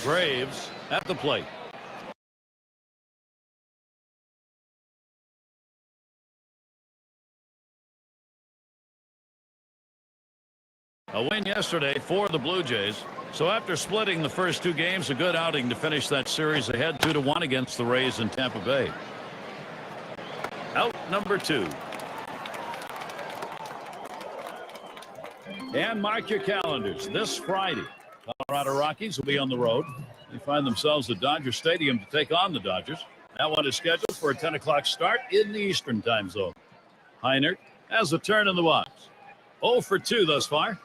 Braves at the plate. A win yesterday for the Blue Jays. So after splitting the first two games, a good outing to finish that series ahead 2-1 against the Rays in Tampa Bay. Out number 2. And mark your calendars. This Friday, Colorado Rockies will be on the road. They find themselves at Dodger Stadium to take on the Dodgers. That one is scheduled for a 10 o'clock start in the Eastern time zone. Heinert has a turn in the box. 0 for 2 thus far.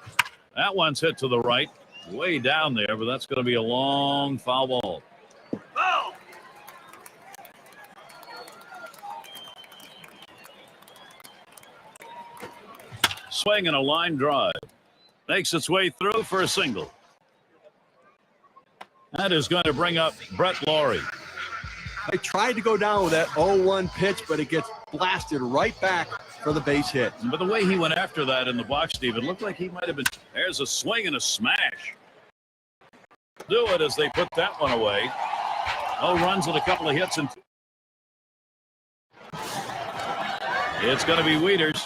That one's hit to the right, way down there, but that's going to be a long foul ball. Oh! Swing and a line drive. Makes its way through for a single. That is going to bring up Brett Laurie. I tried to go down with that 0-1 pitch, but it gets blasted right back for the base hit. But the way he went after that in the box, Steve, it looked like he might have been. There's a swing and a smash. Do it as they put that one away. No runs and a couple of hits. And it's going to be Wieters.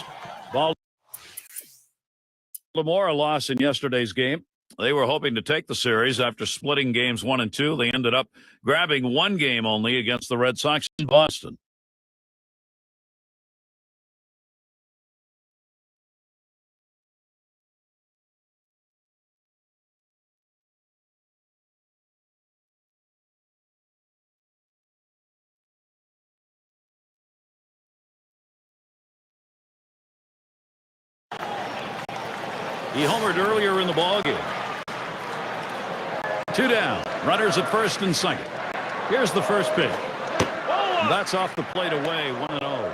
Baltimore, a loss in yesterday's game. They were hoping to take the series after splitting games 1 and 2. They ended up grabbing one game only against the Red Sox in Boston. He homered earlier in the ballgame. 2 down. Runners at first and second. Here's the first pitch. That's off the plate away, 1-0.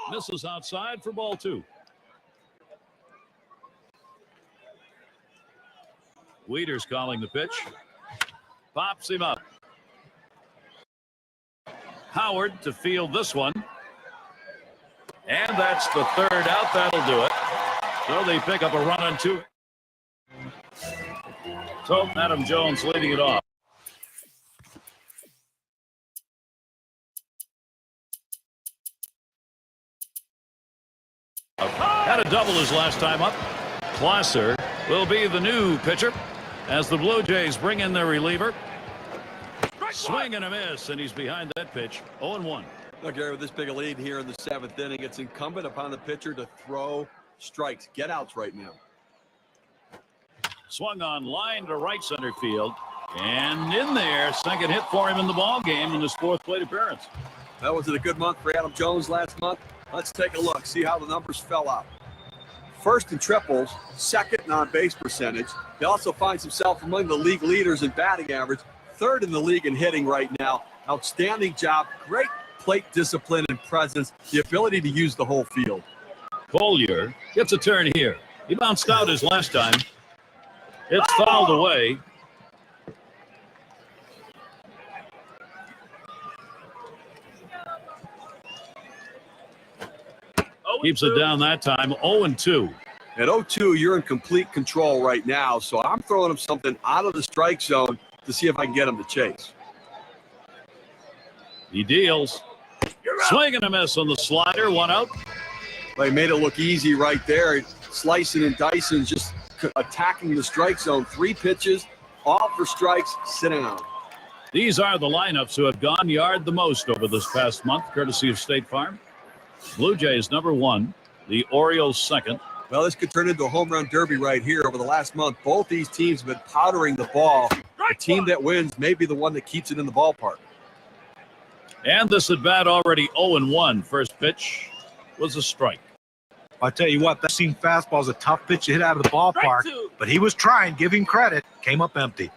Misses outside for ball 2. Wieters calling the pitch. Pops him up. Howard to field this one. And that's the third out. That'll do it. So they pick up a run on 2. So Adam Jones leading it off. Had a double his last time up. Klosser will be the new pitcher as the Blue Jays bring in their reliever. Swing and a miss, and he's behind that pitch. 0-1. Look, Gary, with this big a lead here in the 7th inning, it's incumbent upon the pitcher to throw strikes, get outs right now. Swung on line to right center field, and in there, second hit for him in the ball game in his 4th plate appearance. That was a good month for Adam Jones last month. Let's take a look, see how the numbers fell out. First in triples, second in on-base percentage. He also finds himself among the league leaders in batting average. 3rd in the league in hitting right now. Outstanding job. Great plate discipline and presence. The ability to use the whole field. Collier gets a turn here. He bounced out his last time. It's fouled away. Keeps it down that time. 0-2. At 0-2, you're in complete control right now. So I'm throwing him something out of the strike zone to see if I can get him to chase. He deals. Swing and a miss on the slider. 1 out. Well, he made it look easy right there. Slicing and dicing, just attacking the strike zone. 3 pitches, all for strikes. Sit down. These are the lineups who have gone yard the most over this past month, courtesy of State Farm. Blue Jays number 1, the Orioles 2nd. Well, this could turn into a home run derby right here. Over the last month, both these teams have been powdering the ball. The team that wins may be the one that keeps it in the ballpark. And this at bat already 0-1. First pitch was a strike. I'll tell you what, that seam fastball is a tough pitch to hit out of the ballpark, but he was trying. Give him credit. Came up empty.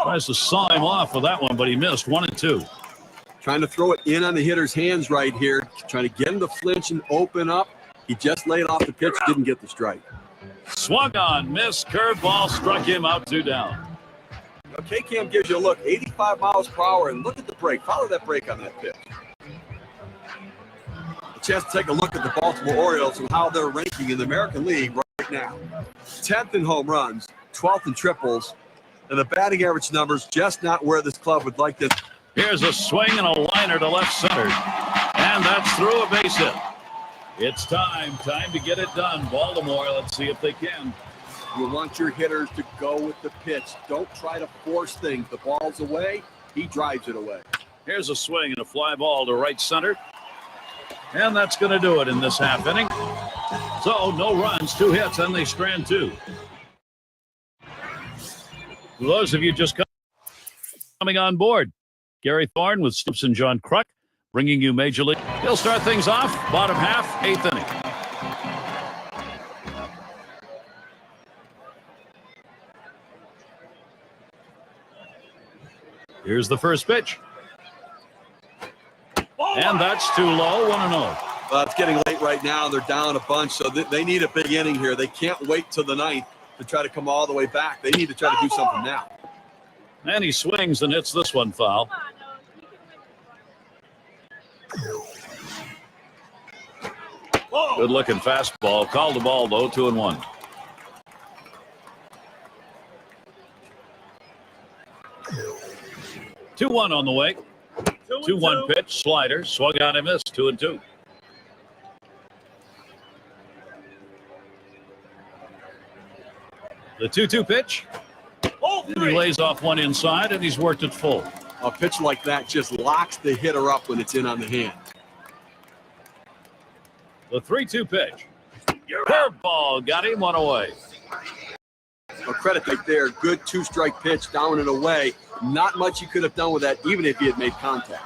Tries to saw him off for that one, but he missed. 1-2. Trying to throw it in on the hitter's hands right here. Trying to get him to flinch and open up. He just laid off the pitch, didn't get the strike. Swung on, missed, curveball, struck him out, 2 down. K-Cam gives you a look, 85 miles per hour, and look at the brake. Follow that brake on that pitch. A chance to take a look at the Baltimore Orioles and how they're ranking in the American League right now. 10th in home runs, 12th in triples, and the batting average numbers just not where this club would like this. Here's a swing and a liner to left center, and that's through a base hit. It's time to get it done. Baltimore, let's see if they can. You want your hitters to go with the pitch. Don't try to force things. The ball's away, he drives it away. Here's a swing and a fly ball to right center. And that's going to do it in this half inning. So no runs, 2 hits, and they strand 2. For those of you just coming on board, Gary Thorne with Stoops and John Kruk bringing you Major League. He'll start things off, bottom half, 8th inning. Here's the first pitch. And that's too low, 1-0. Well, it's getting late right now. They're down a bunch, so they need a big inning here. They can't wait till the 9th to try to come all the way back. They need to try to do something now. And he swings and hits this one foul. Good looking fastball. Called the ball though, 2-1. Two one on the way. 2-1 pitch, slider, swung on and missed, 2-2. The 2-2 pitch. And he lays off one inside, and he's worked it full. A pitch like that just locks the hitter up when it's in on the hand. The 3-2 pitch. Curveball got him, 1 away. A credit right there. Good 2-strike pitch down and away. Not much he could have done with that, even if he had made contact.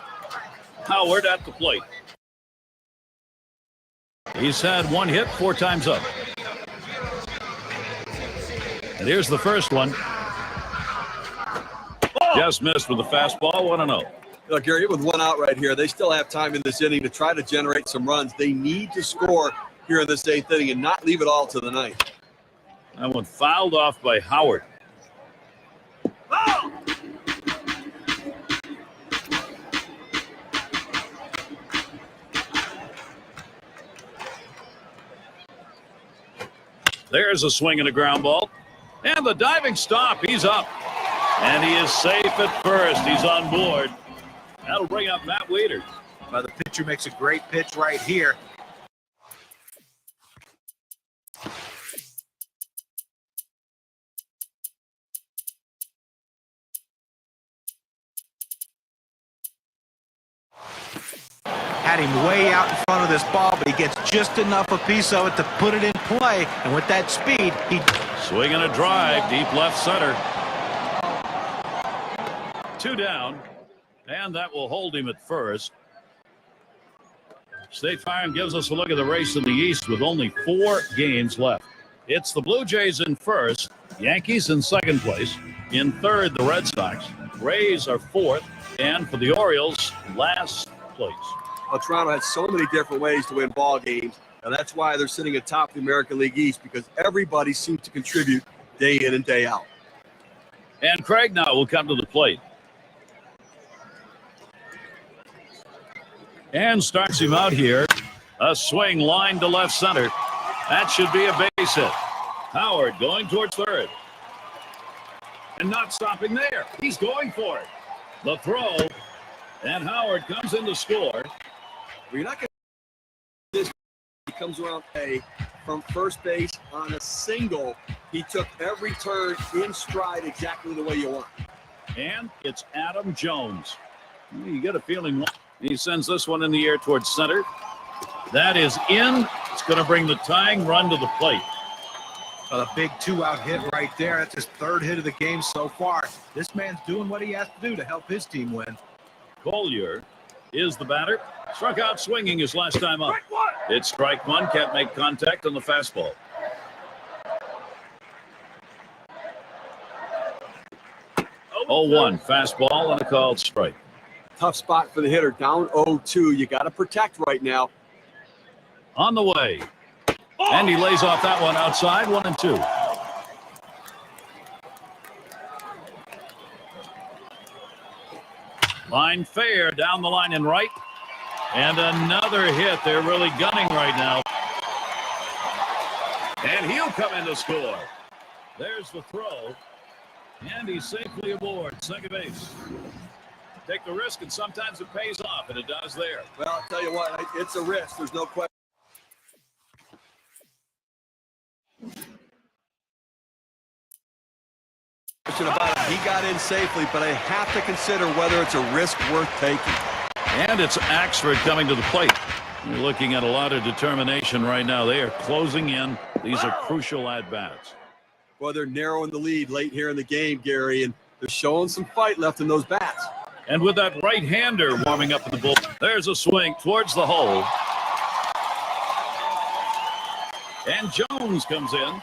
Howard at the plate. He's had 1 hit 4 times up. And here's the first one. Just missed with the fastball, 1-0. Look, Gary, with 1 out right here, they still have time in this inning to try to generate some runs. They need to score here in this 8th inning and not leave it all to the 9th. That one fouled off by Howard. There's a swing and a ground ball. And the diving stop, he's up. And he is safe at first. He's on board. That'll bring up Matt Wieters. The pitcher makes a great pitch right here. Had him way out in front of this ball, but he gets just enough a piece of it to put it in play. And with that speed, he... Swing and a drive, deep left center. 2 down, and that will hold him at first. State Farm gives us a look at the race in the East with only 4 games left. It's the Blue Jays in first, Yankees in second place. In third, the Red Sox. Rays are 4th, and for the Orioles, last place. Well, Toronto has so many different ways to win ball games, and that's why they're sitting atop the American League East, because everybody seems to contribute day in and day out. And Craig now will come to the plate. And starts him out here. A swing line to left center. That should be a base hit. Howard going towards third. And not stopping there. He's going for it. The throw. And Howard comes in to score. Well, you're not going to this. He comes around from first base on a single. He took every turn in stride exactly the way you want. And it's Adam Jones. You get a feeling he sends this one in the air towards center. That is in. It's going to bring the tying run to the plate. A big 2-out hit right there. That's his 3rd hit of the game so far. This man's doing what he has to do to help his team win. Collier is the batter. Struck out swinging his last time up. It's strike 1. Can't make contact on the fastball. 0-1 fastball and a called strike. Tough spot for the hitter. Down 0-2. You got to protect right now. On the way. And he lays off that one outside, 1-2. Line fair down the line and right. And another hit. They're really gunning right now. And he'll come in to score. There's the throw. And he's safely aboard second base. Take the risk, and sometimes it pays off, and it does there. Well, I'll tell you what, it's a risk. There's no question about it. He got in safely, but I have to consider whether it's a risk worth taking. And it's Axford coming to the plate. You're looking at a lot of determination right now. They are closing in. These are crucial at-bats. Well, they're narrowing the lead late here in the game, Gary, and they're showing some fight left in those bats. And with that right-hander warming up in the bull, there's a swing towards the hole. And Jones comes in.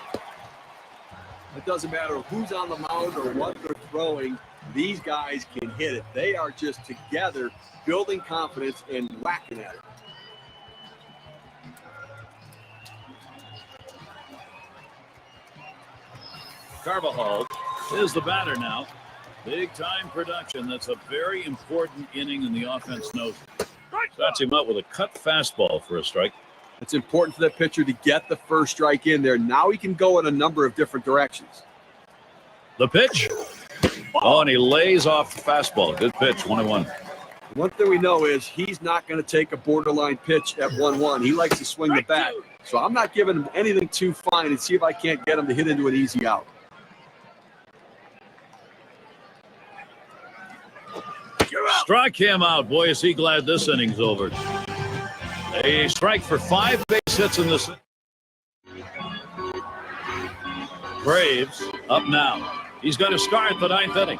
It doesn't matter who's on the mound or what they're throwing. These guys can hit it. They are just together building confidence and whacking at it. Carvajal is the batter now. Big time production. That's a very important inning, and the offense knows it. Starts him up with a cut fastball for a strike. It's important for that pitcher to get the first strike in there. Now he can go in a number of different directions. The pitch. Oh, and he lays off the fastball. Good pitch, 1-1. One thing we know is he's not going to take a borderline pitch at 1-1. He likes to swing the bat. So I'm not giving him anything too fine and see if I can't get him to hit into an easy out. Struck him out. Boy, is he glad this inning's over. A strike for 5 base hits in this. Braves up now. He's going to start the 9th inning.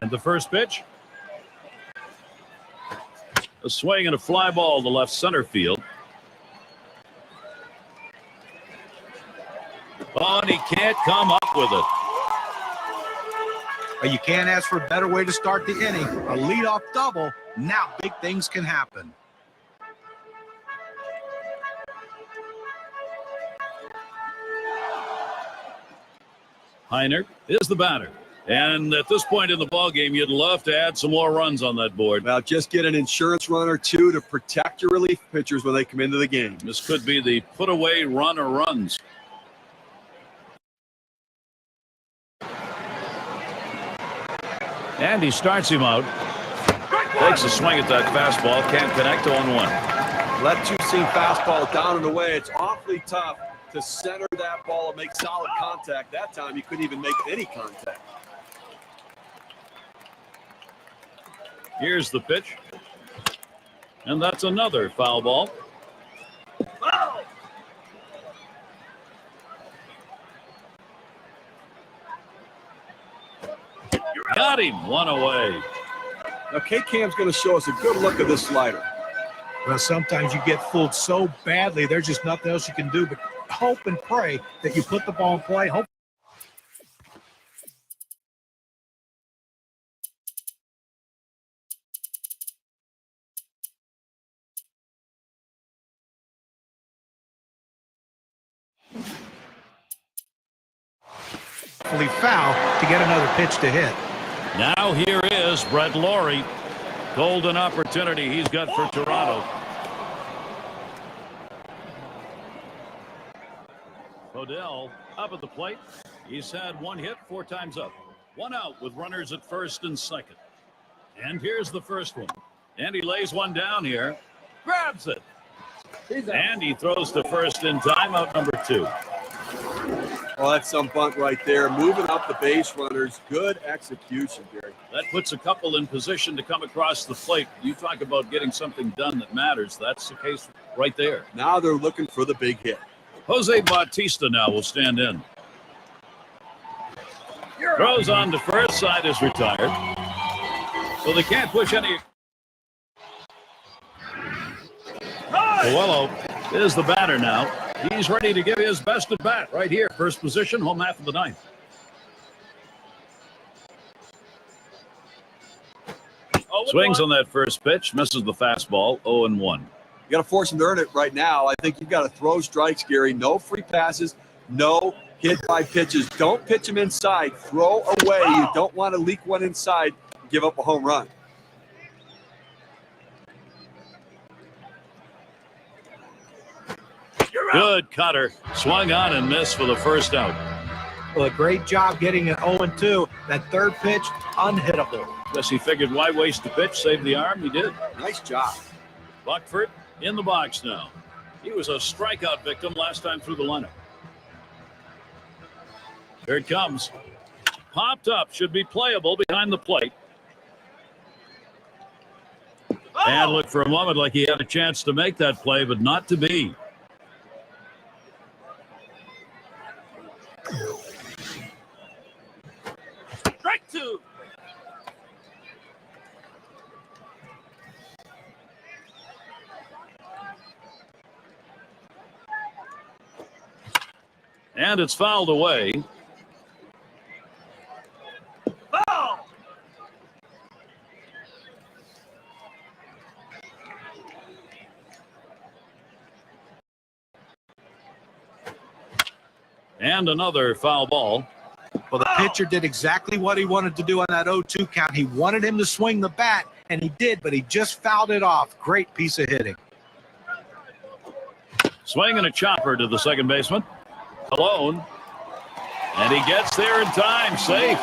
And the first pitch. A swing and a fly ball to left center field. Oh, and he can't come up with it. You can't ask for a better way to start the inning. A leadoff double. Now big things can happen. Heiner is the batter. And at this point in the ballgame, you'd love to add some more runs on that board. Well, just get an insurance run or two to protect your relief pitchers when they come into the game. This could be the put-away run or runs. And he starts him out. Takes a swing at that fastball. Can't connect 0-1. That two-seam fastball down and away. It's awfully tough to center that ball and make solid contact. That time, he couldn't even make any contact. Here's the pitch. And that's another foul ball. Got him, one away. Now, K-Cam's going to show us a good look at this slider. Well, sometimes you get fooled so badly, there's just nothing else you can do but hope and pray that you put the ball in play. Hopefully foul to get another pitch to hit. Now here is Brett Laurie. Golden opportunity he's got for Toronto. Odell up at the plate. He's had 1 hit, 4 times up. 1 out with runners at first and second. And here's the first one. And he lays one down here. Grabs it. And he throws to first in time, out number 2. Oh, that's some bunt right there. Moving up the base runners. Good execution, Gary. That puts a couple in position to come across the plate. You talk about getting something done that matters. That's the case right there. Now they're looking for the big hit. Jose Bautista now will stand in. Throws on to first, side is retired. So they can't push any. Coelho is the batter now. He's ready to give his best at bat right here. First position, home half of the 9th. Swings on that first pitch, misses the fastball, 0-1. You got to force him to earn it right now. I think you've got to throw strikes, Gary. No free passes, no hit by pitches. Don't pitch them inside. Throw away. You don't want to leak one inside and give up a home run. Good cutter. Swung on and missed for the first out. Well, a great job getting an 0-2. That third pitch, unhittable. Guess he figured, why waste the pitch? Save the arm. He did. Nice job. Buckford in the box now. He was a strikeout victim last time through the lineup. Here it comes. Popped up. Should be playable behind the plate. And looked for a moment like he had a chance to make that play, but not to be. Strike two. And it's fouled away. Foul! And another foul ball. Well, the pitcher did exactly what he wanted to do on that 0-2 count. He wanted him to swing the bat, and he did, but he just fouled it off. Great piece of hitting. Swinging a chopper to the second baseman. Alone. And he gets there in time. Safe.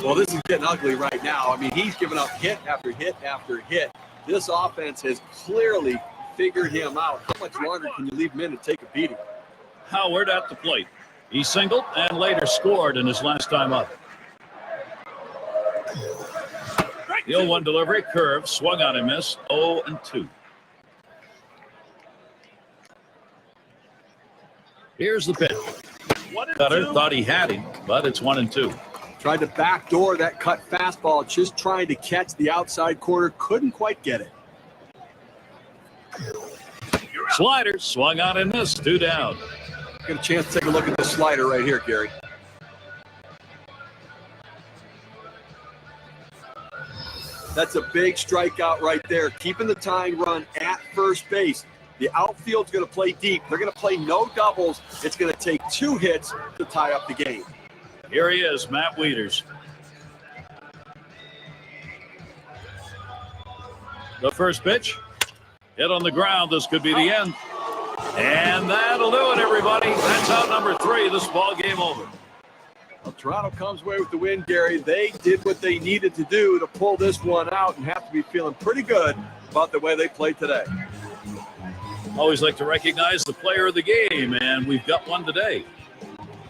Well, this is getting ugly right now. I mean, he's given up hit after hit after hit. This offense has clearly figured him out. How much longer can you leave him in and take a beating? Howard at the plate. He singled and later scored in his last time up. The 0-1 delivery, curve, swung on and missed. 0-2. Here's the pitch. Cutter thought he had him, but it's 1-2. Tried to backdoor that cut fastball, just trying to catch the outside corner. Couldn't quite get it. Slider swung on and missed. 2 down. Get a chance to take a look at this slider right here, Gary. That's a big strikeout right there. Keeping the tying run at first base. The outfield's going to play deep. They're going to play no doubles. It's going to take 2 hits to tie up the game. Here he is, Matt Wieters. The first pitch. Hit on the ground. This could be the end. And that'll do it, everybody. That's out number 3. This ball game over. Well, Toronto comes away with the win, Gary. They did what they needed to do to pull this one out and have to be feeling pretty good about the way they played today. Always like to recognize the player of the game, and we've got one today.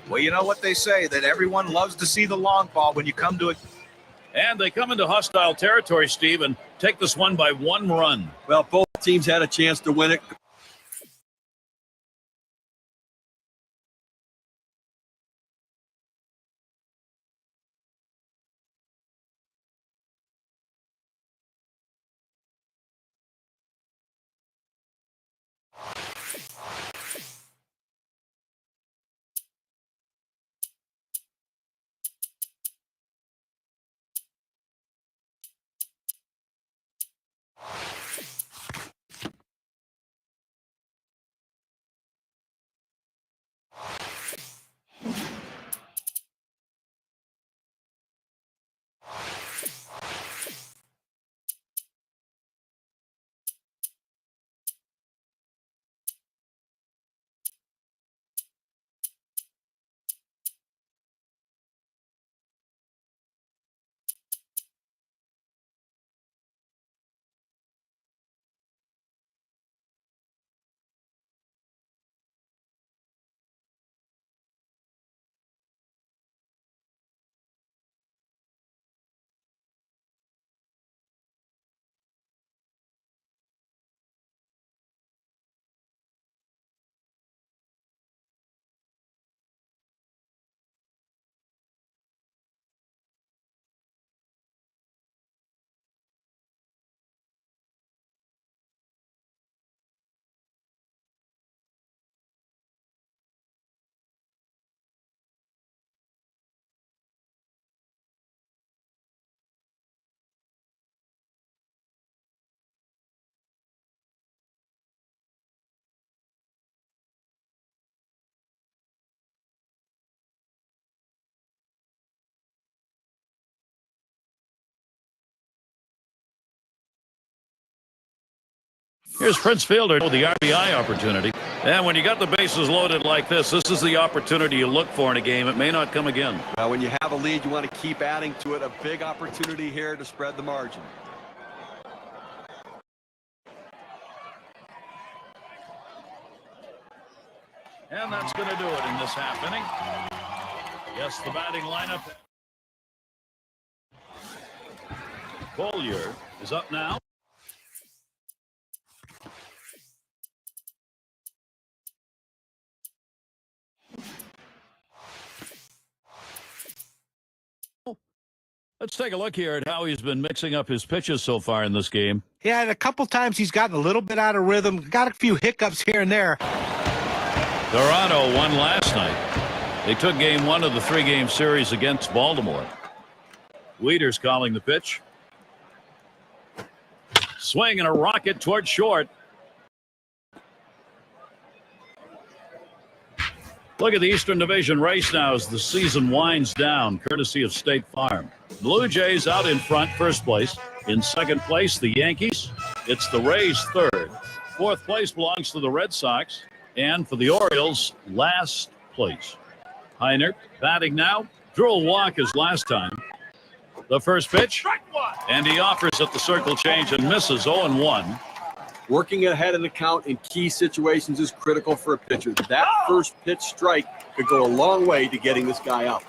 Well, you know what they say, that everyone loves to see the long ball when you come to it. And they come into hostile territory, Steve, and take this one by 1 run. Well, both teams had a chance to win it. Here's Prince Fielder with the RBI opportunity. And when you got the bases loaded like this is the opportunity you look for in a game. It may not come again. Now, when you have a lead, you want to keep adding to it. A big opportunity here to spread the margin. And that's going to do it in this half inning. Yes, the batting lineup. Collier is up now. Let's take a look here at how he's been mixing up his pitches so far in this game. Yeah, and a couple times he's gotten a little bit out of rhythm, got a few hiccups here and there. Toronto won last night. They took game 1 of the 3-game series against Baltimore. Wieters calling the pitch. Swing and a rocket towards short. Look at the Eastern Division race now as the season winds down, courtesy of State Farm. Blue Jays out in front, first place. In second place, the Yankees. It's the Rays third. Fourth place belongs to the Red Sox. And for the Orioles, last place. Heiner batting now. Drew a walk as last time. The first pitch. And he offers at the circle change and misses 0-1. Working ahead of the count in key situations is critical for a pitcher. That first pitch strike could go a long way to getting this guy out.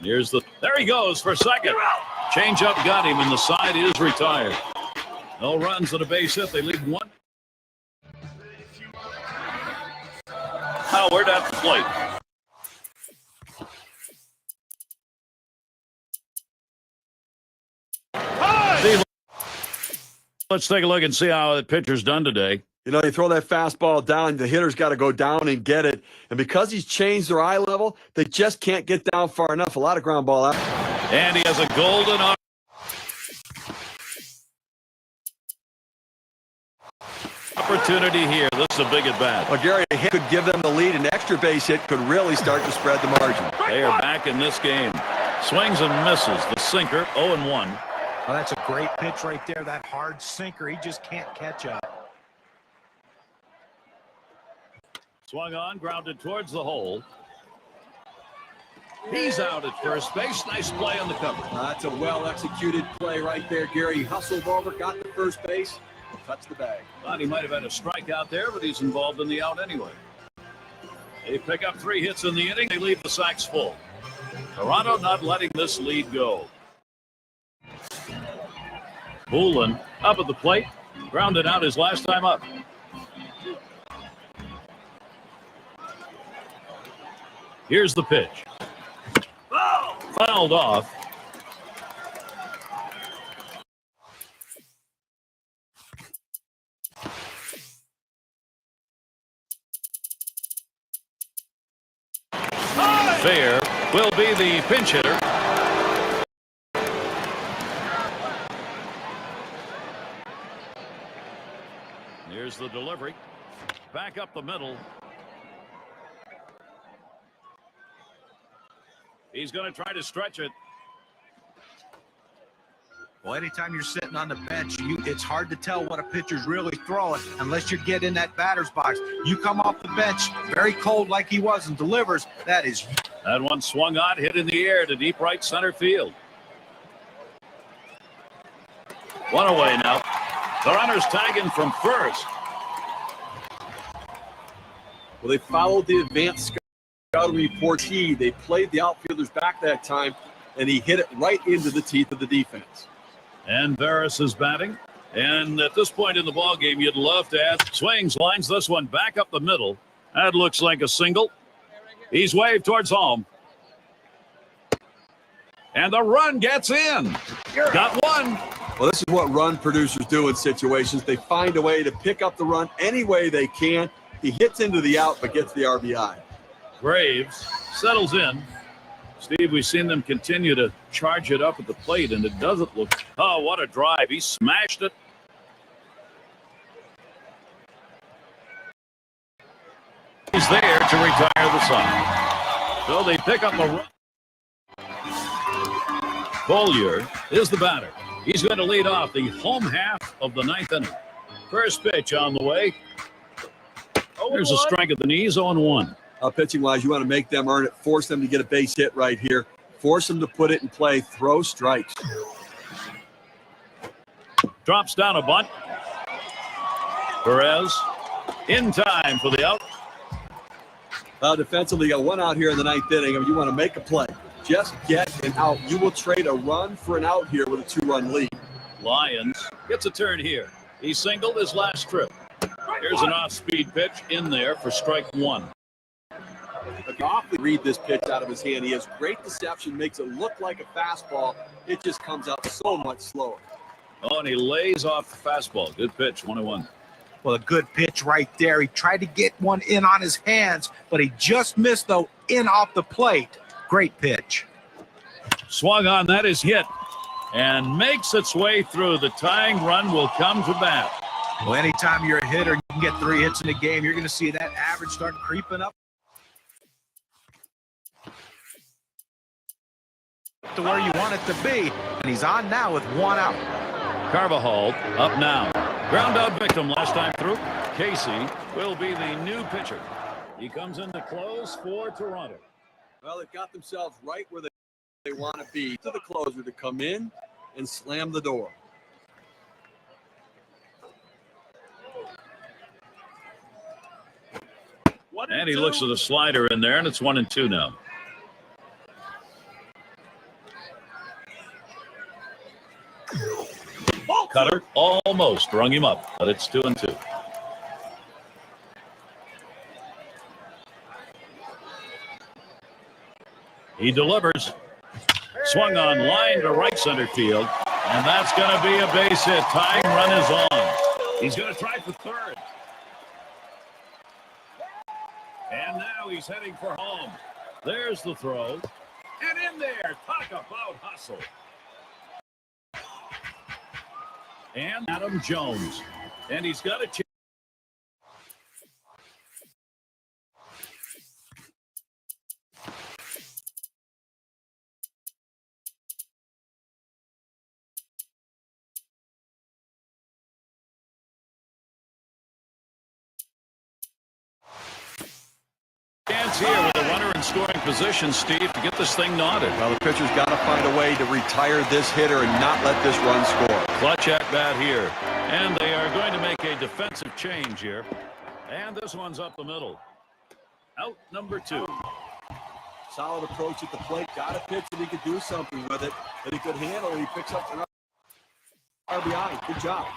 There he goes for second. Change up got him, and the side is retired. No runs and a base hit. They lead 1. Howard at the plate. Let's take a look and see how the pitcher's done today. You know, you throw that fastball down, the hitter's got to go down and get it. And because he's changed their eye level, they just can't get down far enough. A lot of ground ball out. And he has a golden opportunity here. This is a big at bat. Well, Gary, a hit could give them the lead. An extra base hit could really start to spread the margin. They are back in this game. Swings and misses. The sinker, 0-1. Well, that's a great pitch right there. That hard sinker. He just can't catch up. Swung on, grounded towards the hole. He's out at first base. Nice play on the cover. That's a well-executed play right there, Gary. He hustled over, got to first base, and touched the bag. Thought he might have had a strikeout there, but he's involved in the out anyway. They pick up 3 hits in the inning. They leave the sacks full. Toronto not letting this lead go. Poulin up at the plate. Grounded out his last time up. Here's the pitch. Fouled off. Fair will be the pinch hitter. Here's the delivery. Back up the middle. He's going to try to stretch it. Well, anytime you're sitting on the bench, it's hard to tell what a pitcher's really throwing unless you get in that batter's box. You come off the bench very cold like he was and delivers. That one swung on, hit in the air to deep right center field. One away now. The runner's tagging from first. Well, they followed the advanced scouting report. They played the outfielders back that time, and he hit it right into the teeth of the defense. And Veras is batting. And at this point in the ball game, you'd love to ask. Swings, lines this one back up the middle. That looks like a single. He's waved towards home. And the run gets in. Got one. Well, this is what run producers do in situations. They find a way to pick up the run any way they can. He hits into the out, but gets the RBI. Graves settles in. Steve, we've seen them continue to charge it up at the plate, and it doesn't look. Oh, what a drive. He smashed it. He's there to retire the side. So they pick up a run. Collier is the batter. He's going to lead off the home half of the ninth inning. First pitch on the way. There's a strike at the knees, 0-1. Pitching-wise, you want to make them earn it. Force them to get a base hit right here. Force them to put it in play. Throw strikes. Drops down a bunt. Perez in time for the out. Defensively, you got one out here in the ninth inning. You want to make a play. Just get an out. You will trade a run for an out here with a 2-run lead. Lyons gets a turn here. He singled his last trip. Here's an off-speed pitch in there for strike one. Read this pitch out of his hand. He has great deception, makes it look like a fastball. It just comes out so much slower. Oh, and he lays off the fastball. Good pitch, 1-1. Well, a good pitch right there. He tried to get one in on his hands, but he just missed, though, in off the plate. Great pitch. Swung on, that is hit, and makes its way through. The tying run will come to bat. Well, anytime you're a hitter, you can get 3 hits in a game. You're going to see that average start creeping up to where you want it to be, and he's on now with 1 out. Carvajal up now. Ground out victim last time through. Casey will be the new pitcher. He comes in to close for Toronto. Well, they've got themselves right where they want to be. To the closer to come in and slam the door. And he looks at a slider in there, and it's 1-2 now. Cutter almost rung him up, but it's 2-2. He delivers. Swung on, line to right center field, and that's going to be a base hit. Tying run is on. He's going to try for third. And now he's heading for home. There's the throw. And in there, talk about hustle. And Adam Jones. And he's got a chance. Here with a runner in scoring position, Steve, to get this thing knotted. Well, the pitcher's got to find a way to retire this hitter and not let this run score. Clutch at bat here. And they are going to make a defensive change here. And this one's up the middle. Out number 2. Solid approach at the plate. Got a pitch that he could do something with it. That he could handle, and he picks up an RBI. Good job.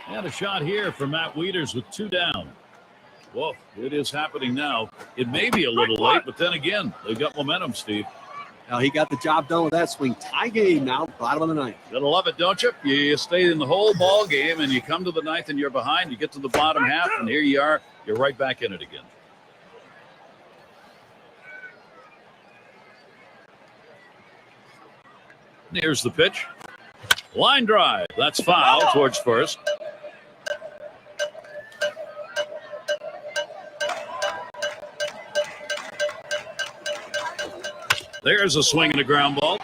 And a shot here for Matt Wieters with 2 down. Whoa, it is happening now. It may be a little late, but then again, they've got momentum, Steve. Now he got the job done with that swing. Tie game now, bottom of the ninth. Gotta love it, don't you? You stay in the whole ball game, and you come to the ninth, and you're behind. You get to the bottom half, and here you are. You're right back in it again. Here's the pitch. Line drive. That's foul towards first. There's a swing and a ground ball.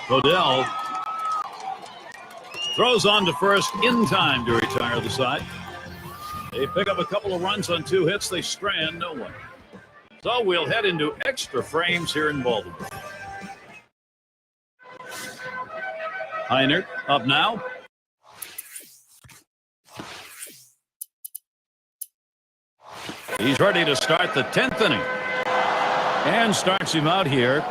Odell throws on to first in time to retire the side. They pick up a couple of runs on 2 hits. They strand no one. So we'll head into extra frames here in Baltimore. Heinert up now. He's ready to start the 10th inning. And starts him out here.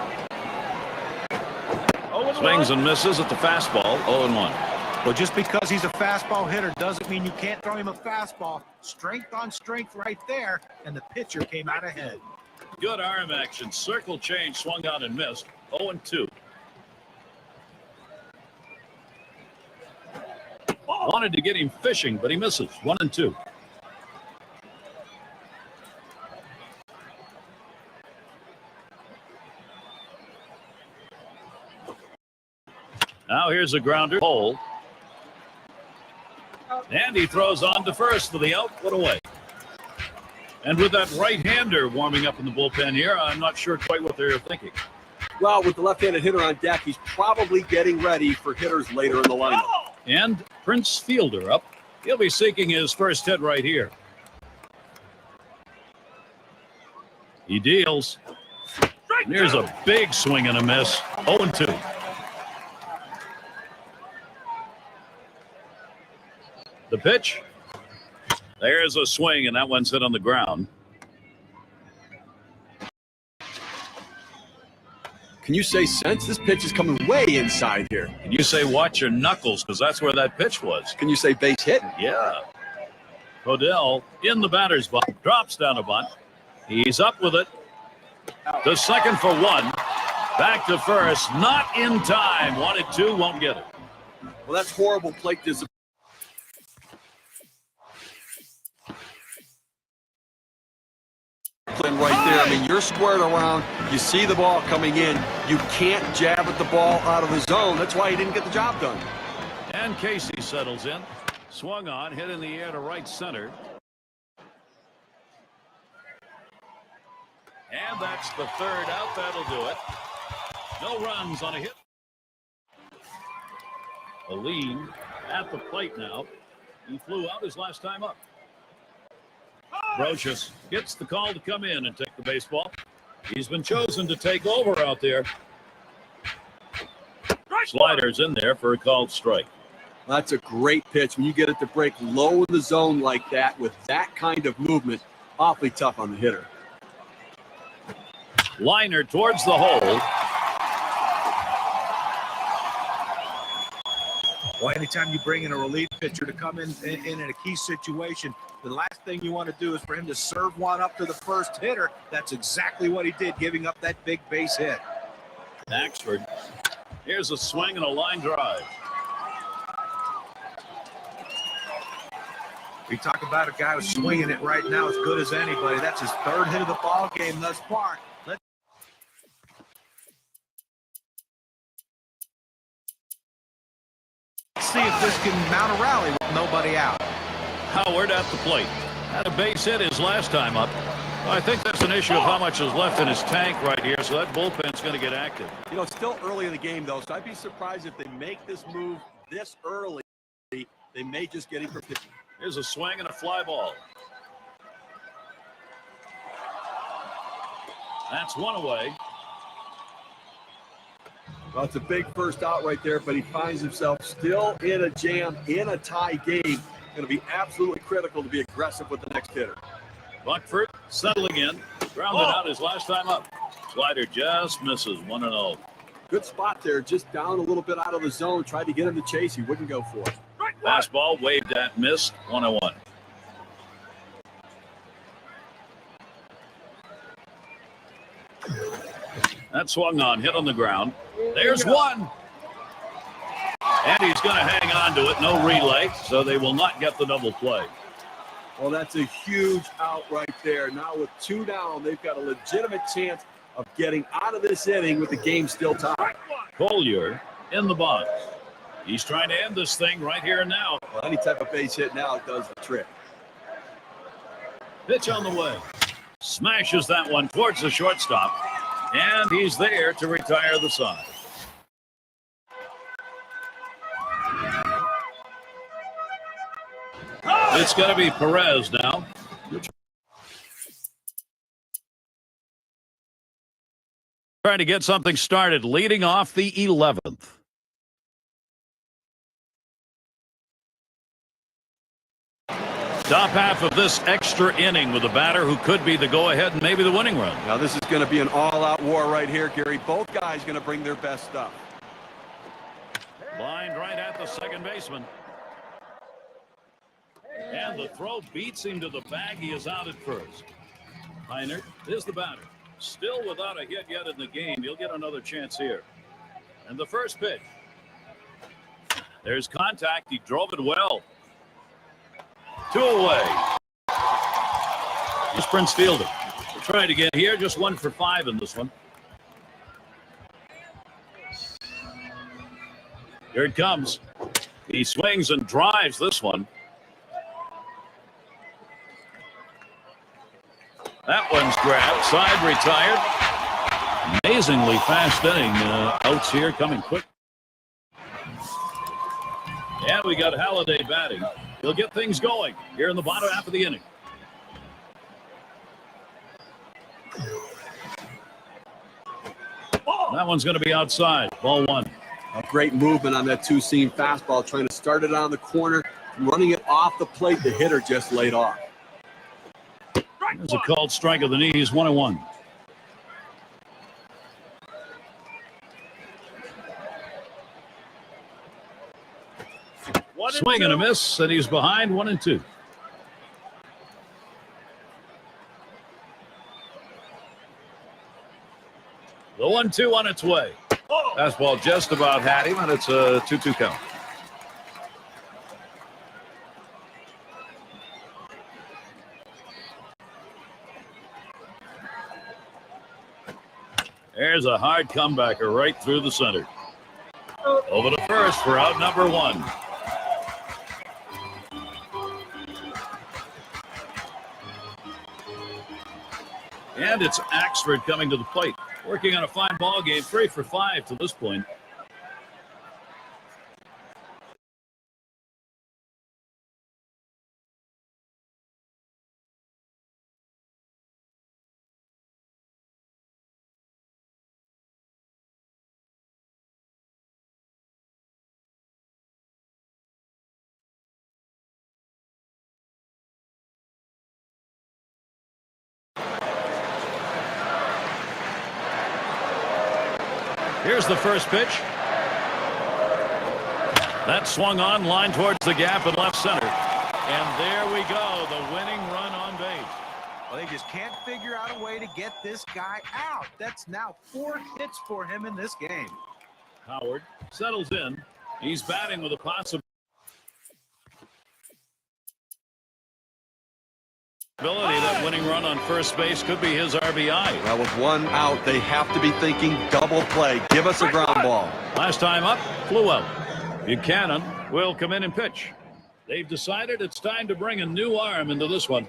Swings and misses at the fastball, 0-1. Well, just because he's a fastball hitter doesn't mean you can't throw him a fastball. Strength on strength right there, and the pitcher came out ahead. Good arm action. Circle change, swung out and missed, 0-2. Wanted to get him fishing, but he misses, 1-2. Now here's a grounder. Hole. And he throws on to first for the out. Put away. And with that right-hander warming up in the bullpen here, I'm not sure quite what they're thinking. Well, with the left-handed hitter on deck, he's probably getting ready for hitters later in the lineup. And Prince Fielder up. He'll be seeking his first hit right here. He deals. And here's a big swing and a miss. 0-2. The pitch. There's a swing, and that one's hit on the ground. Can you say sense? This pitch is coming way inside here. Can you say watch your knuckles, because that's where that pitch was. Can you say base hit? Yeah. Odell in the batter's box. Drops down a bunt. He's up with it. To second for one. Back to first. Not in time. Wanted two. Won't get it. Well, that's horrible plate discipline. Right there. I mean, you're squared around. You see the ball coming in. You can't jab at the ball out of the zone. That's why he didn't get the job done. And Casey settles in. Swung on. Hit in the air to right center. And that's the third out. That'll do it. No runs on a hit. Aline at the plate now. He flew out his last time up. Brocious gets the call to come in and take the baseball. He's been chosen to take over out there. Sliders in there for a called strike. That's a great pitch. When you get it to break low in the zone like that with that kind of movement, awfully tough on the hitter. Liner towards the hole. Well, anytime you bring in a relief pitcher to come in a key situation, the last thing you want to do is for him to serve one up to the first hitter. That's exactly what he did, giving up that big base hit. Axford. Here's a swing and a line drive. We talk about a guy who's swinging it right now as good as anybody. That's his third hit of the ball game thus far. Let's see if this can mount a rally with nobody out. Howard at the plate. Had a base hit his last time up. I think that's an issue of how much is left in his tank right here, so that bullpen's going to get active. You know, it's still early in the game, though, so I'd be surprised if they make this move this early. They may just get him for 50. Here's a swing and a fly ball. That's one away. Well, it's a big first out right there, but he finds himself still in a jam, in a tie game. Going to be absolutely critical to be aggressive with the next hitter. Buckford settling in. Grounded out his last time up. Slider just misses 1-0. Good spot there, just down a little bit out of the zone. Tried to get him to chase. He wouldn't go for it. Fastball waved at, missed 1-1. That swung on, hit on the ground. There's one. And he's going to hang on to it. No relay, so they will not get the double play. Well, that's a huge out right there. Now with two down, they've got a legitimate chance of getting out of this inning with the game still tied. Collier in the box. He's trying to end this thing right here and now. Well, any type of base hit now does the trick. Pitch on the way. Smashes that one towards the shortstop. And he's there to retire the side. It's going to be Perez now. Trying to get something started, leading off the 11th. Top half of this extra inning with a batter who could be the go-ahead and maybe the winning run. Now this is going to be an all-out war right here, Gary. Both guys going to bring their best stuff. Lined right at the second baseman. And the throw beats him to the bag. He is out at first. Heinert is the batter. Still without a hit yet in the game. He'll get another chance here. And the first pitch. There's contact. He drove it well. 2 away. Here's Prince Fielder. We're trying to get here. Just 1 for 5 in this one. Here it comes. He swings and drives this one. That one's grabbed. Side retired. Amazingly fast inning. Outs here coming quick. And we got Halliday batting. He'll get things going here in the bottom half of the inning. That one's going to be outside. Ball one. A great movement on that two-seam fastball, trying to start it on the corner, running it off the plate. The hitter just laid off. There's a called strike of the knees, 1-1. Swing and a miss, and he's behind 1-2. The 1-2 on its way. Fastball just about had him, and it's a 2-2 count. There's a hard comebacker right through the center. Over to first for out number one. And it's Axford coming to the plate. Working on a fine ball game, 3 for 5 to this point. Here's the first pitch. That swung on, line towards the gap in left center. And there we go, the winning run on base. Well, they just can't figure out a way to get this guy out. That's now 4 hits for him in this game. Howard settles in. He's batting with a possibility that winning run on first base could be his RBI. Well, with one out, they have to be thinking double play. Give us a ground ball. Last time up, flew out. Buchanan will come in and pitch. They've decided it's time to bring a new arm into this one.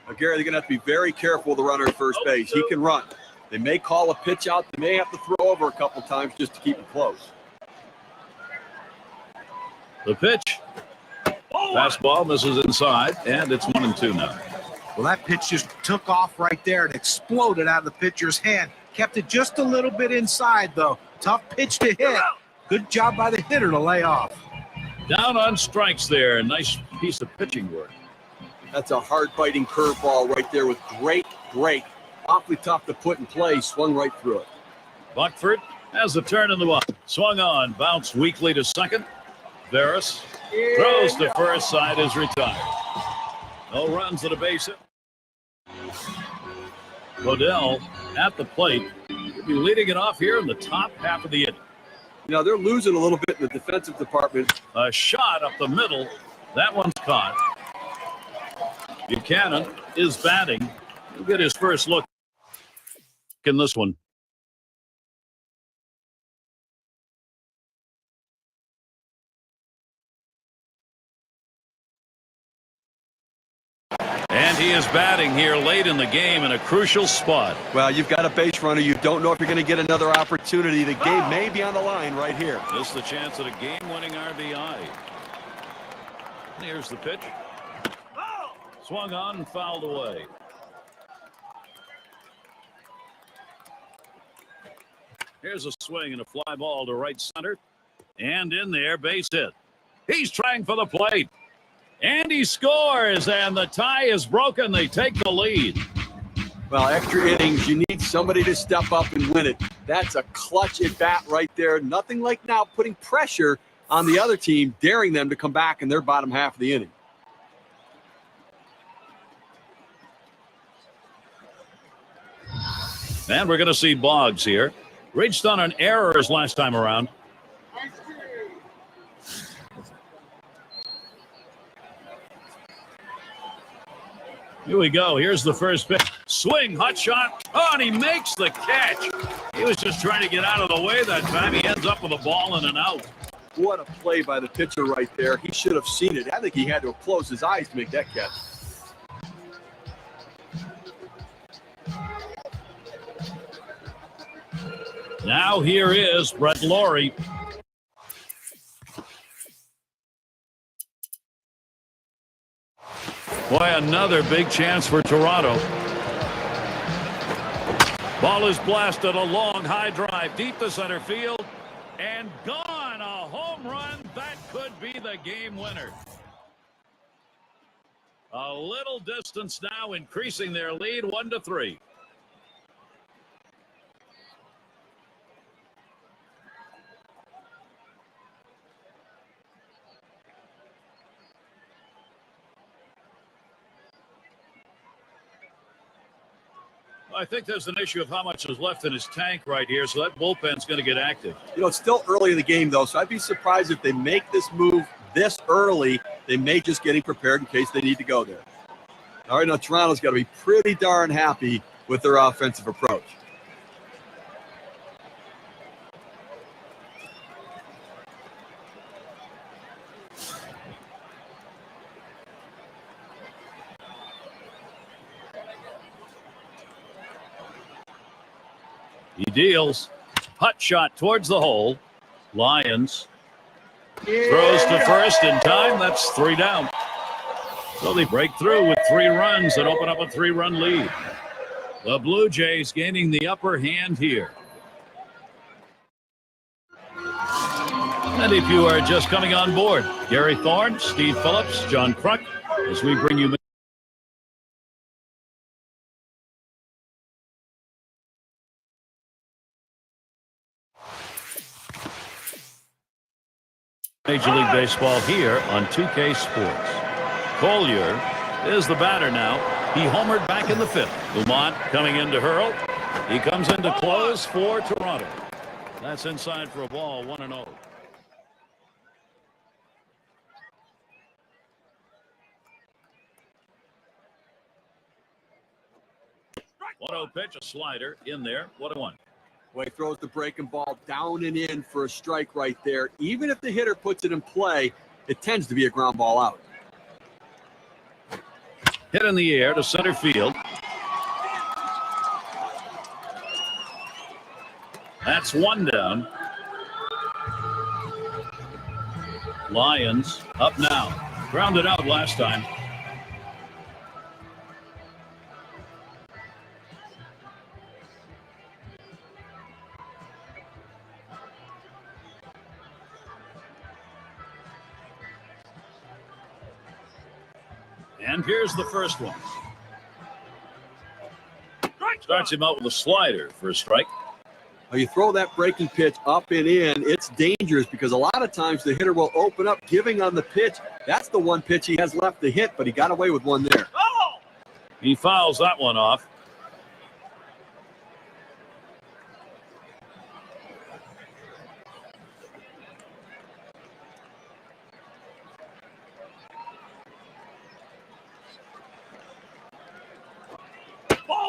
Now, Gary, they're going to have to be very careful with the runner at first base. He can run. They may call a pitch out. They may have to throw over a couple times just to keep it close. The pitch. Fastball misses inside, and it's 1-2 now. Well, that pitch just took off right there and exploded out of the pitcher's hand. Kept it just a little bit inside, though. Tough pitch to hit. Good job by the hitter to lay off. Down on strikes there. Nice piece of pitching work. That's a hard-biting curveball right there with great break. Awfully tough to put in play. Swung right through it. Buckford has the turn in the ball. Swung on. Bounced weakly to second. Veras throws to first. Side is retired. No runs at a base hit. Bodell at the plate. He'll be leading it off here in the top half of the inning. You know, they're losing a little bit in the defensive department. A shot up the middle. That one's caught. Buchanan is batting. He'll get his first look in this one. And he is batting here late in the game in a crucial spot. Well, you've got a base runner. You don't know if you're going to get another opportunity. The game may be on the line right here. This is the chance at a game-winning RBI. Here's the pitch. Swung on and fouled away. Here's a swing and a fly ball to right center. And in there, base hit. He's trying for the plate. And he scores, and the tie is broken. They take the lead. Well, extra innings, you need somebody to step up and win it. That's a clutch at bat right there. Nothing like now putting pressure on the other team, daring them to come back in their bottom half of the inning. And we're going to see Boggs here. Reached on an error his last time around. Here we go. Here's the first pitch. Swing, hot shot. Oh, and he makes the catch. He was just trying to get out of the way that time. He ends up with a ball and an out. What a play by the pitcher right there. He should have seen it. I think he had to have closed his eyes to make that catch. Now here is Brett Laurie. Boy, another big chance for Toronto. Ball is blasted, a long high drive deep to center field and gone. A home run that could be the game winner. A little distance now, increasing their lead 1-3. I think there's an issue of how much is left in his tank right here, so that bullpen's going to get active. You know, it's still early in the game, though, so I'd be surprised if they make this move this early. They may just getting prepared in case they need to go there. All right, now Toronto's got to be pretty darn happy with their offensive approach. He deals. Hut shot towards the hole. Lyons throws to first in time. That's 3 down. So they break through with 3 runs and open up a 3-run lead. The Blue Jays gaining the upper hand here. And if you are just coming on board, Gary Thorne, Steve Phillips, John Kruk, as we bring you Major League Baseball here on 2K Sports. Collier is the batter now. He homered back in the 5th. Dumont coming in to hurl. He comes in to close for Toronto. That's inside for a ball, 1-0. Pitch, a slider in there. 1-1. Well, he throws the breaking ball down and in for a strike right there. Even if the hitter puts it in play, it tends to be a ground ball out. Hit in the air to center field. That's 1 down. Lyons up now. Grounded out last time. And here's the first one. Starts him out with a slider for a strike. Well, you throw that breaking pitch up and in, it's dangerous because a lot of times the hitter will open up, giving on the pitch. That's the one pitch he has left to hit, but he got away with one there. He fouls that one off.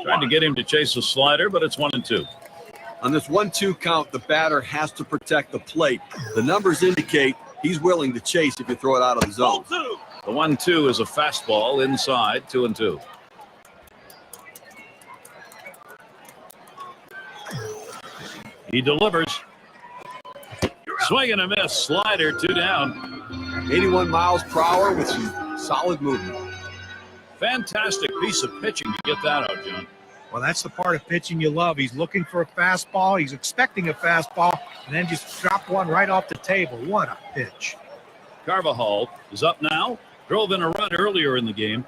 Trying to get him to chase a slider, but it's 1-2. On this 1-2 count, the batter has to protect the plate. The numbers indicate he's willing to chase if you throw it out of the zone. The 1-2 is a fastball inside, 2-2. He delivers. Swing and a miss. Slider, 2 down. 81 miles per hour with some solid movement. Fantastic piece of pitching to get that out, John. Well, that's the part of pitching you love. He's looking for a fastball. He's expecting a fastball, and then just drop one right off the table. What a pitch. Carvajal is up now. Drove in a run earlier in the game.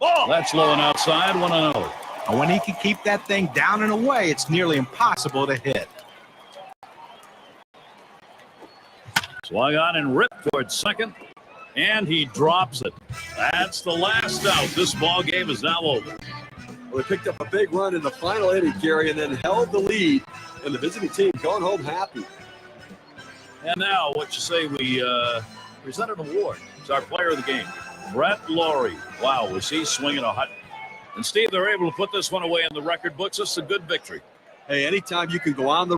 That's low and outside, 1-0. And when he can keep that thing down and away, it's nearly impossible to hit. Swung on and ripped towards second. And he drops it. That's the last out. This ball game is now over. Well, they picked up a big run in the final inning, Gary, and then held the lead. And the visiting team going home happy. And now, what you say we present an award. It's our player of the game, Brett Laurie. Wow, was he swinging a hot. And Steve, they're able to put this one away in the record books. It's a good victory. Hey, anytime you can go on the